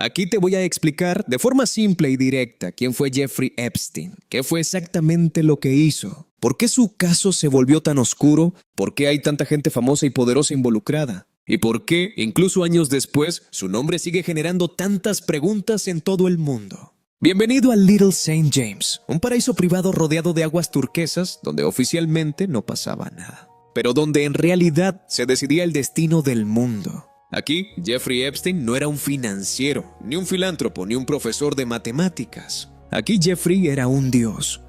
Aquí te voy a explicar de forma simple y directa quién fue Jeffrey Epstein, qué fue exactamente lo que hizo, por qué su caso se volvió tan oscuro, por qué hay tanta gente famosa y poderosa involucrada, y por qué, incluso años después, su nombre sigue generando tantas preguntas en todo el mundo. Bienvenido a Little St. James, un paraíso privado rodeado de aguas turquesas donde oficialmente no pasaba nada, pero donde en realidad se decidía el destino del mundo. Aquí, Jeffrey Epstein no era un financiero, ni un filántropo, ni un profesor de matemáticas. Aquí Jeffrey era un dios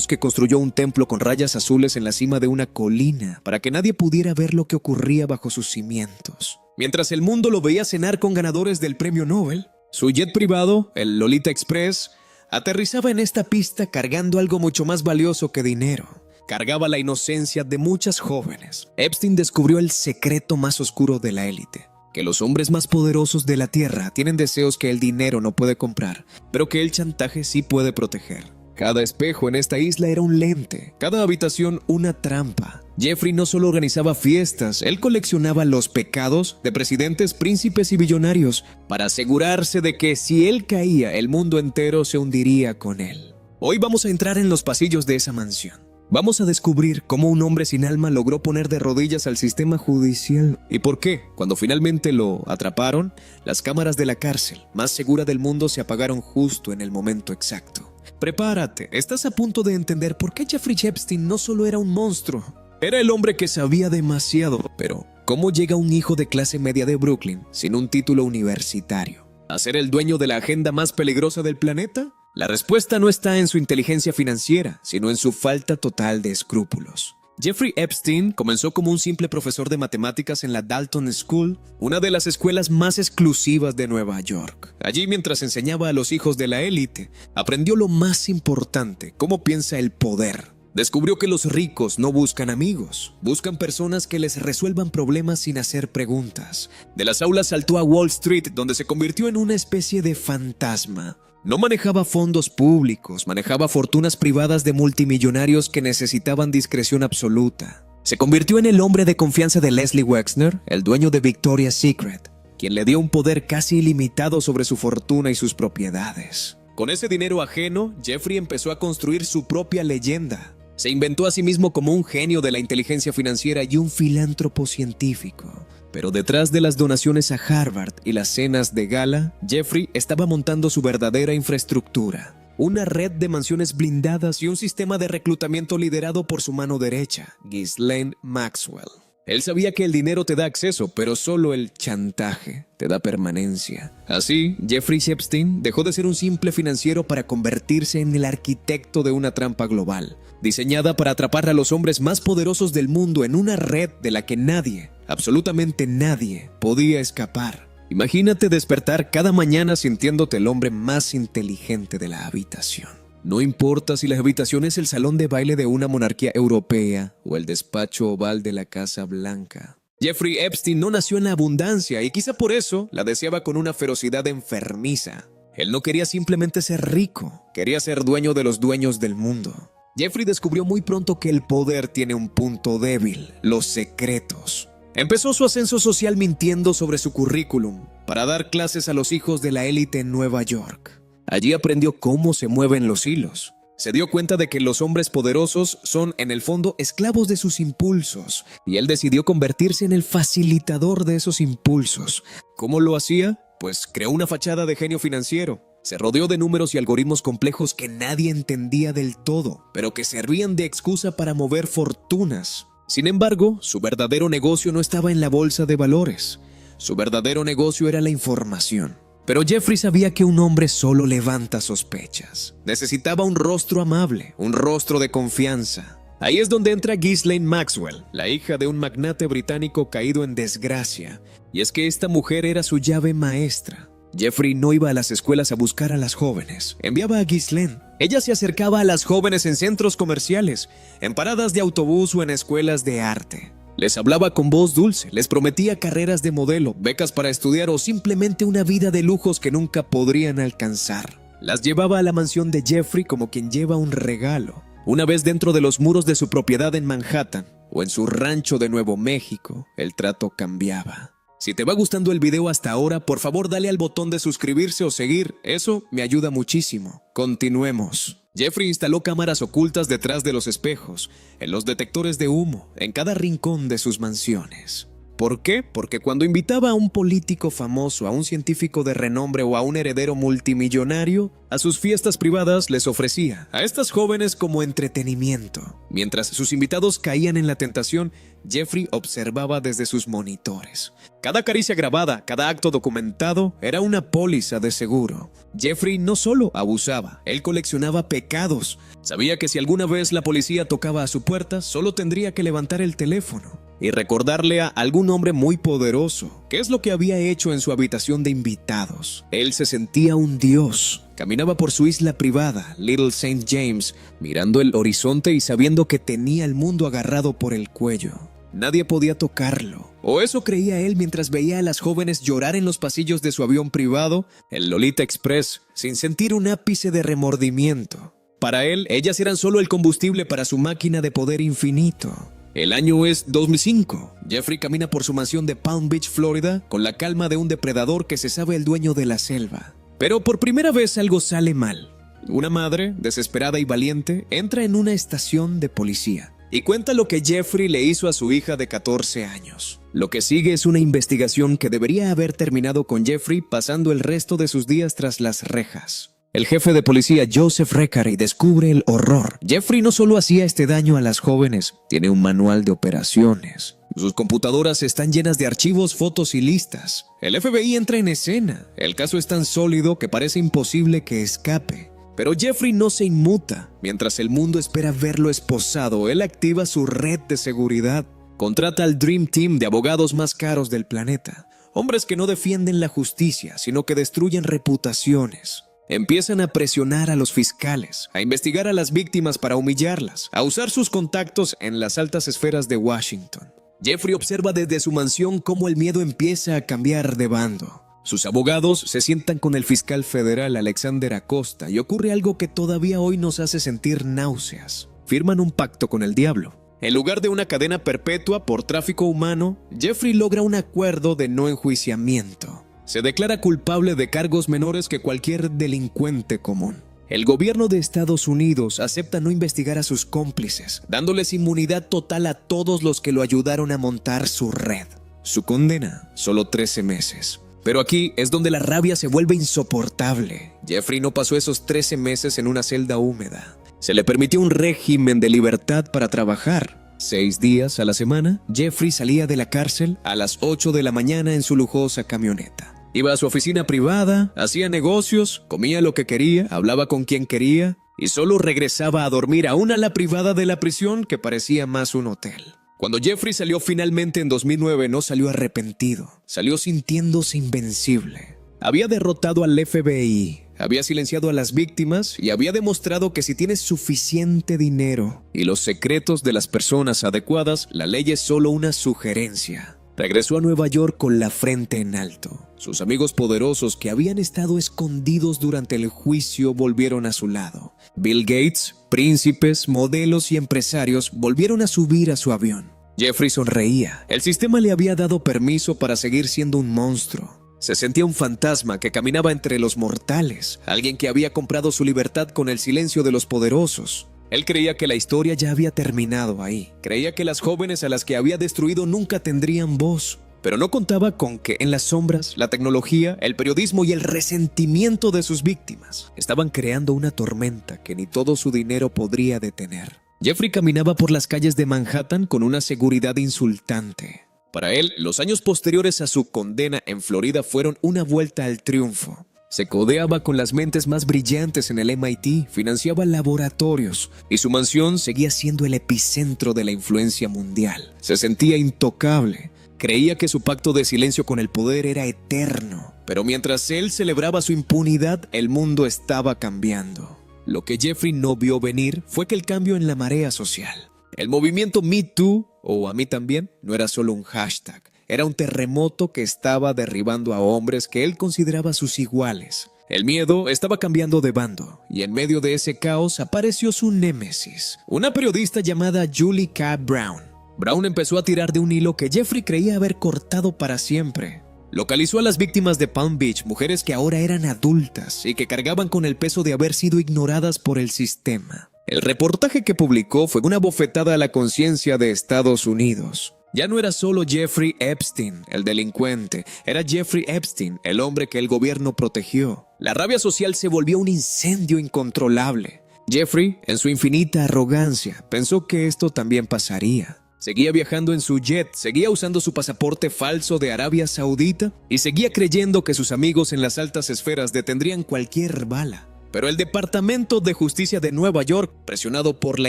que construyó un templo con rayas azules en la cima de una colina para que nadie pudiera ver lo que ocurría bajo sus cimientos. Mientras el mundo lo veía cenar con ganadores del premio Nobel, su jet privado, el Lolita Express, aterrizaba en esta pista cargando algo mucho más valioso que dinero. Cargaba la inocencia de muchas jóvenes. Epstein descubrió el secreto más oscuro de la élite: que los hombres más poderosos de la Tierra tienen deseos que el dinero no puede comprar, pero que el chantaje sí puede proteger. Cada espejo en esta isla era un lente, cada habitación una trampa. Jeffrey no solo organizaba fiestas, él coleccionaba los pecados de presidentes, príncipes y billonarios para asegurarse de que si él caía, el mundo entero se hundiría con él. Hoy vamos a entrar en los pasillos de esa mansión. Vamos a descubrir cómo un hombre sin alma logró poner de rodillas al sistema judicial y por qué, cuando finalmente lo atraparon, las cámaras de la cárcel más segura del mundo se apagaron justo en el momento exacto. Prepárate, estás a punto de entender por qué Jeffrey Epstein no solo era un monstruo, era el hombre que sabía demasiado. Pero, ¿cómo llega un hijo de clase media de Brooklyn sin un título universitario a ser el dueño de la agenda más peligrosa del planeta? La respuesta no está en su inteligencia financiera, sino en su falta total de escrúpulos. Jeffrey Epstein comenzó como un simple profesor de matemáticas en la Dalton School, una de las escuelas más exclusivas de Nueva York. Allí, mientras enseñaba a los hijos de la élite, aprendió lo más importante: cómo piensa el poder. Descubrió que los ricos no buscan amigos, buscan personas que les resuelvan problemas sin hacer preguntas. De las aulas saltó a Wall Street, donde se convirtió en una especie de fantasma. No manejaba fondos públicos, manejaba fortunas privadas de multimillonarios que necesitaban discreción absoluta. Se convirtió en el hombre de confianza de Leslie Wexner, el dueño de Victoria's Secret, quien le dio un poder casi ilimitado sobre su fortuna y sus propiedades. Con ese dinero ajeno, Jeffrey empezó a construir su propia leyenda. Se inventó a sí mismo como un genio de la inteligencia financiera y un filántropo científico. Pero detrás de las donaciones a Harvard y las cenas de gala, Jeffrey estaba montando su verdadera infraestructura. Una red de mansiones blindadas y un sistema de reclutamiento liderado por su mano derecha, Ghislaine Maxwell. Él sabía que el dinero te da acceso, pero solo el chantaje te da permanencia. Así, Jeffrey Epstein dejó de ser un simple financiero para convertirse en el arquitecto de una trampa global, diseñada para atrapar a los hombres más poderosos del mundo en una red de la que nadie, absolutamente nadie, podía escapar. Imagínate despertar cada mañana sintiéndote el hombre más inteligente de la habitación. No importa si la habitación es el salón de baile de una monarquía europea o el despacho oval de la Casa Blanca. Jeffrey Epstein no nació en la abundancia y quizá por eso la deseaba con una ferocidad enfermiza. Él no quería simplemente ser rico, quería ser dueño de los dueños del mundo. Jeffrey descubrió muy pronto que el poder tiene un punto débil: los secretos. Empezó su ascenso social mintiendo sobre su currículum para dar clases a los hijos de la élite en Nueva York. Allí aprendió cómo se mueven los hilos. Se dio cuenta de que los hombres poderosos son, en el fondo, esclavos de sus impulsos, y él decidió convertirse en el facilitador de esos impulsos. ¿Cómo lo hacía? Pues creó una fachada de genio financiero. Se rodeó de números y algoritmos complejos que nadie entendía del todo, pero que servían de excusa para mover fortunas. Sin embargo, su verdadero negocio no estaba en la bolsa de valores. Su verdadero negocio era la información. Pero Jeffrey sabía que un hombre solo levanta sospechas. Necesitaba un rostro amable, un rostro de confianza. Ahí es donde entra Ghislaine Maxwell, la hija de un magnate británico caído en desgracia. Y es que esta mujer era su llave maestra. Jeffrey no iba a las escuelas a buscar a las jóvenes, enviaba a Ghislaine. Ella se acercaba a las jóvenes en centros comerciales, en paradas de autobús o en escuelas de arte. Les hablaba con voz dulce, les prometía carreras de modelo, becas para estudiar o simplemente una vida de lujos que nunca podrían alcanzar. Las llevaba a la mansión de Jeffrey como quien lleva un regalo. Una vez dentro de los muros de su propiedad en Manhattan o en su rancho de Nuevo México, el trato cambiaba. Si te va gustando el video hasta ahora, por favor dale al botón de suscribirse o seguir, eso me ayuda muchísimo. Continuemos. Jeffrey instaló cámaras ocultas detrás de los espejos, en los detectores de humo, en cada rincón de sus mansiones. ¿Por qué? Porque cuando invitaba a un político famoso, a un científico de renombre o a un heredero multimillonario, a sus fiestas privadas les ofrecía a estas jóvenes como entretenimiento. Mientras sus invitados caían en la tentación, Jeffrey observaba desde sus monitores. Cada caricia grabada, cada acto documentado era una póliza de seguro. Jeffrey no solo abusaba, él coleccionaba pecados. Sabía que si alguna vez la policía tocaba a su puerta, solo tendría que levantar el teléfono y recordarle a algún hombre muy poderoso qué es lo que había hecho en su habitación de invitados. Él se sentía un dios. Caminaba por su isla privada, Little St. James, mirando el horizonte y sabiendo que tenía el mundo agarrado por el cuello. Nadie podía tocarlo, o eso creía él mientras veía a las jóvenes llorar en los pasillos de su avión privado, el Lolita Express, sin sentir un ápice de remordimiento. Para él, ellas eran solo el combustible para su máquina de poder infinito. El año es 2005. Jeffrey camina por su mansión de Palm Beach, Florida, con la calma de un depredador que se sabe el dueño de la selva. Pero por primera vez algo sale mal. Una madre, desesperada y valiente, entra en una estación de policía y cuenta lo que Jeffrey le hizo a su hija de 14 años. Lo que sigue es una investigación que debería haber terminado con Jeffrey pasando el resto de sus días tras las rejas. El jefe de policía Joseph Recarey descubre el horror. Jeffrey no solo hacía este daño a las jóvenes, tiene un manual de operaciones. Sus computadoras están llenas de archivos, fotos y listas. El FBI entra en escena. El caso es tan sólido que parece imposible que escape. Pero Jeffrey no se inmuta. Mientras el mundo espera verlo esposado, él activa su red de seguridad. Contrata al Dream Team de abogados más caros del planeta. Hombres que no defienden la justicia, sino que destruyen reputaciones. Empiezan a presionar a los fiscales, a investigar a las víctimas para humillarlas, a usar sus contactos en las altas esferas de Washington. Jeffrey observa desde su mansión cómo el miedo empieza a cambiar de bando. Sus abogados se sientan con el fiscal federal Alexander Acosta y ocurre algo que todavía hoy nos hace sentir náuseas. Firman un pacto con el diablo. En lugar de una cadena perpetua por tráfico humano, Jeffrey logra un acuerdo de no enjuiciamiento. Se declara culpable de cargos menores que cualquier delincuente común. El gobierno de Estados Unidos acepta no investigar a sus cómplices, dándoles inmunidad total a todos los que lo ayudaron a montar su red. Su condena, solo 13 meses. Pero aquí es donde la rabia se vuelve insoportable. Jeffrey no pasó esos 13 meses en una celda húmeda. Se le permitió un régimen de libertad para trabajar. 6 días a la semana, Jeffrey salía de la cárcel a las 8 de la mañana en su lujosa camioneta. Iba a su oficina privada, hacía negocios, comía lo que quería, hablaba con quien quería y solo regresaba a dormir a una ala privada de la prisión que parecía más un hotel. Cuando Jeffrey salió finalmente en 2009, no salió arrepentido, salió sintiéndose invencible. Había derrotado al FBI, había silenciado a las víctimas y había demostrado que si tienes suficiente dinero y los secretos de las personas adecuadas, la ley es solo una sugerencia. Regresó a Nueva York con la frente en alto. Sus amigos poderosos que habían estado escondidos durante el juicio volvieron a su lado. Bill Gates, príncipes, modelos y empresarios volvieron a subir a su avión. Jeffrey sonreía. El sistema le había dado permiso para seguir siendo un monstruo. Se sentía un fantasma que caminaba entre los mortales, alguien que había comprado su libertad con el silencio de los poderosos. Él creía que la historia ya había terminado ahí. Creía que las jóvenes a las que había destruido nunca tendrían voz. Pero no contaba con que en las sombras, la tecnología, el periodismo y el resentimiento de sus víctimas estaban creando una tormenta que ni todo su dinero podría detener. Jeffrey caminaba por las calles de Manhattan con una seguridad insultante. Para él, los años posteriores a su condena en Florida fueron una vuelta al triunfo. Se codeaba con las mentes más brillantes en el MIT, financiaba laboratorios y su mansión seguía siendo el epicentro de la influencia mundial. Se sentía intocable. Creía que su pacto de silencio con el poder era eterno. Pero mientras él celebraba su impunidad, el mundo estaba cambiando. Lo que Jeffrey no vio venir fue que el cambio en la marea social. El movimiento Me Too, o a mí también, no era solo un hashtag. Era un terremoto que estaba derribando a hombres que él consideraba sus iguales. El miedo estaba cambiando de bando, y en medio de ese caos apareció su némesis, una periodista llamada Julie K. Brown. Brown empezó a tirar de un hilo que Jeffrey creía haber cortado para siempre. Localizó a las víctimas de Palm Beach, mujeres que ahora eran adultas y que cargaban con el peso de haber sido ignoradas por el sistema. El reportaje que publicó fue una bofetada a la conciencia de Estados Unidos. Ya no era solo Jeffrey Epstein, el delincuente, era Jeffrey Epstein, el hombre que el gobierno protegió. La rabia social se volvió un incendio incontrolable. Jeffrey, en su infinita arrogancia, pensó que esto también pasaría. Seguía viajando en su jet, seguía usando su pasaporte falso de Arabia Saudita y seguía creyendo que sus amigos en las altas esferas detendrían cualquier bala. Pero el Departamento de Justicia de Nueva York, presionado por la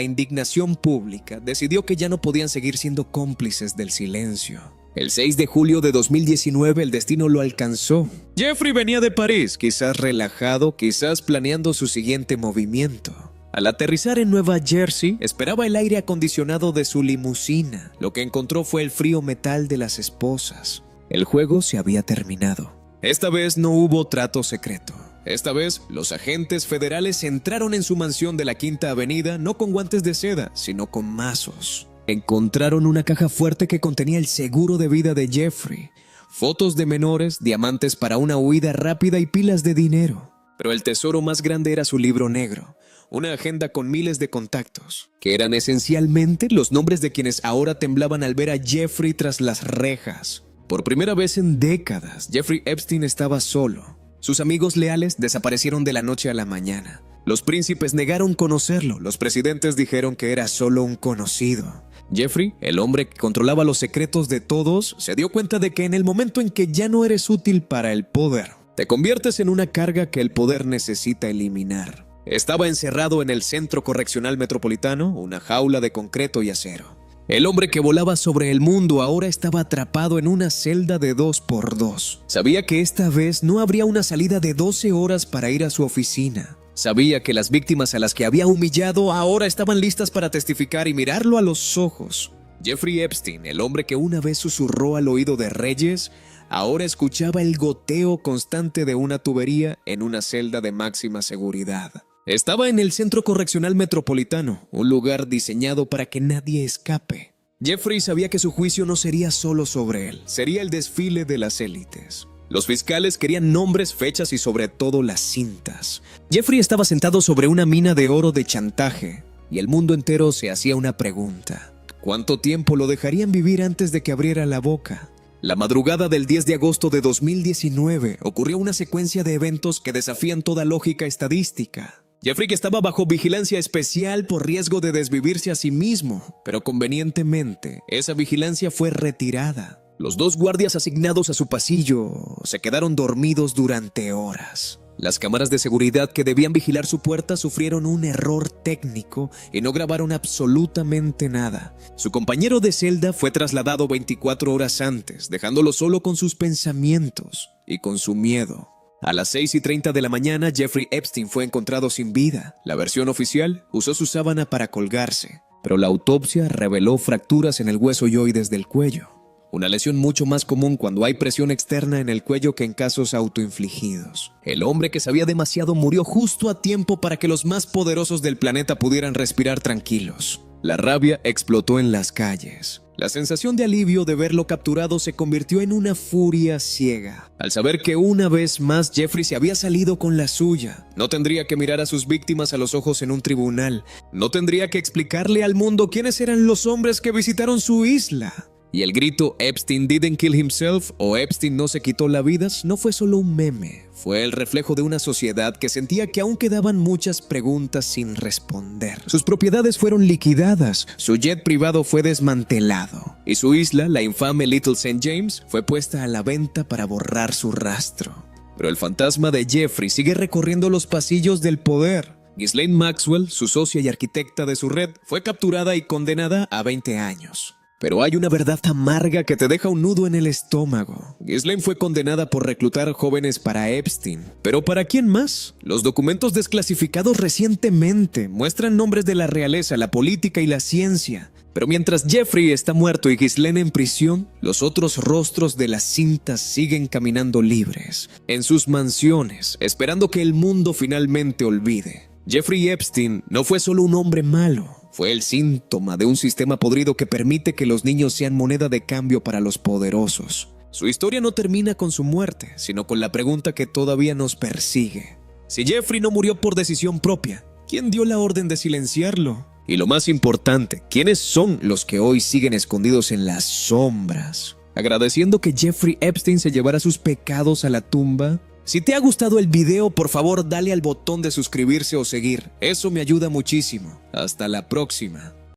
indignación pública, decidió que ya no podían seguir siendo cómplices del silencio. El 6 de julio de 2019 el destino lo alcanzó. Jeffrey venía de París, quizás relajado, quizás planeando su siguiente movimiento. Al aterrizar en Nueva Jersey, esperaba el aire acondicionado de su limusina. Lo que encontró fue el frío metal de las esposas. El juego se había terminado. Esta vez no hubo trato secreto. Esta vez, los agentes federales entraron en su mansión de la Quinta Avenida no con guantes de seda, sino con mazos. Encontraron una caja fuerte que contenía el seguro de vida de Jeffrey, fotos de menores, diamantes para una huida rápida y pilas de dinero. Pero el tesoro más grande era su libro negro, una agenda con miles de contactos, que eran esencialmente los nombres de quienes ahora temblaban al ver a Jeffrey tras las rejas. Por primera vez en décadas, Jeffrey Epstein estaba solo. Sus amigos leales desaparecieron de la noche a la mañana. Los príncipes negaron conocerlo, los presidentes dijeron que era solo un conocido. Jeffrey, el hombre que controlaba los secretos de todos, se dio cuenta de que en el momento en que ya no eres útil para el poder, te conviertes en una carga que el poder necesita eliminar. Estaba encerrado en el Centro Correccional Metropolitano, una jaula de concreto y acero. El hombre que volaba sobre el mundo ahora estaba atrapado en una celda de 2x2. Sabía que esta vez no habría una salida de 12 horas para ir a su oficina. Sabía que las víctimas a las que había humillado ahora estaban listas para testificar y mirarlo a los ojos. Jeffrey Epstein, el hombre que una vez susurró al oído de reyes, ahora escuchaba el goteo constante de una tubería en una celda de máxima seguridad. Estaba en el Centro Correccional Metropolitano, un lugar diseñado para que nadie escape. Jeffrey sabía que su juicio no sería solo sobre él, sería el desfile de las élites. Los fiscales querían nombres, fechas y sobre todo las cintas. Jeffrey estaba sentado sobre una mina de oro de chantaje, y el mundo entero se hacía una pregunta. ¿Cuánto tiempo lo dejarían vivir antes de que abriera la boca? La madrugada del 10 de agosto de 2019 ocurrió una secuencia de eventos que desafían toda lógica estadística. Jeffrey estaba bajo vigilancia especial por riesgo de desvivirse a sí mismo, pero convenientemente esa vigilancia fue retirada. Los 2 guardias asignados a su pasillo se quedaron dormidos durante horas. Las cámaras de seguridad que debían vigilar su puerta sufrieron un error técnico y no grabaron absolutamente nada. Su compañero de celda fue trasladado 24 horas antes, dejándolo solo con sus pensamientos y con su miedo. A las 6:30 de la mañana, Jeffrey Epstein fue encontrado sin vida. La versión oficial usó su sábana para colgarse, pero la autopsia reveló fracturas en el hueso yoides del cuello. Una lesión mucho más común cuando hay presión externa en el cuello que en casos autoinfligidos. El hombre que sabía demasiado murió justo a tiempo para que los más poderosos del planeta pudieran respirar tranquilos. La rabia explotó en las calles. La sensación de alivio de verlo capturado se convirtió en una furia ciega. Al saber que una vez más Jeffrey se había salido con la suya, no tendría que mirar a sus víctimas a los ojos en un tribunal. No tendría que explicarle al mundo quiénes eran los hombres que visitaron su isla. Y el grito "Epstein didn't kill himself" o "Epstein no se quitó la vida" no fue solo un meme, fue el reflejo de una sociedad que sentía que aún quedaban muchas preguntas sin responder. Sus propiedades fueron liquidadas, su jet privado fue desmantelado y su isla, la infame Little St. James, fue puesta a la venta para borrar su rastro. Pero el fantasma de Jeffrey sigue recorriendo los pasillos del poder. Ghislaine Maxwell, su socia y arquitecta de su red, fue capturada y condenada a 20 años. Pero hay una verdad amarga que te deja un nudo en el estómago. Ghislaine fue condenada por reclutar jóvenes para Epstein. ¿Pero para quién más? Los documentos desclasificados recientemente muestran nombres de la realeza, la política y la ciencia. Pero mientras Jeffrey está muerto y Ghislaine en prisión, los otros rostros de las cintas siguen caminando libres, en sus mansiones, esperando que el mundo finalmente olvide. Jeffrey Epstein no fue solo un hombre malo. Fue el síntoma de un sistema podrido que permite que los niños sean moneda de cambio para los poderosos. Su historia no termina con su muerte, sino con la pregunta que todavía nos persigue. Si Jeffrey no murió por decisión propia, ¿quién dio la orden de silenciarlo? Y lo más importante, ¿quiénes son los que hoy siguen escondidos en las sombras, agradeciendo que Jeffrey Epstein se llevara sus pecados a la tumba? Si te ha gustado el video, por favor dale al botón de suscribirse o seguir. Eso me ayuda muchísimo. Hasta la próxima.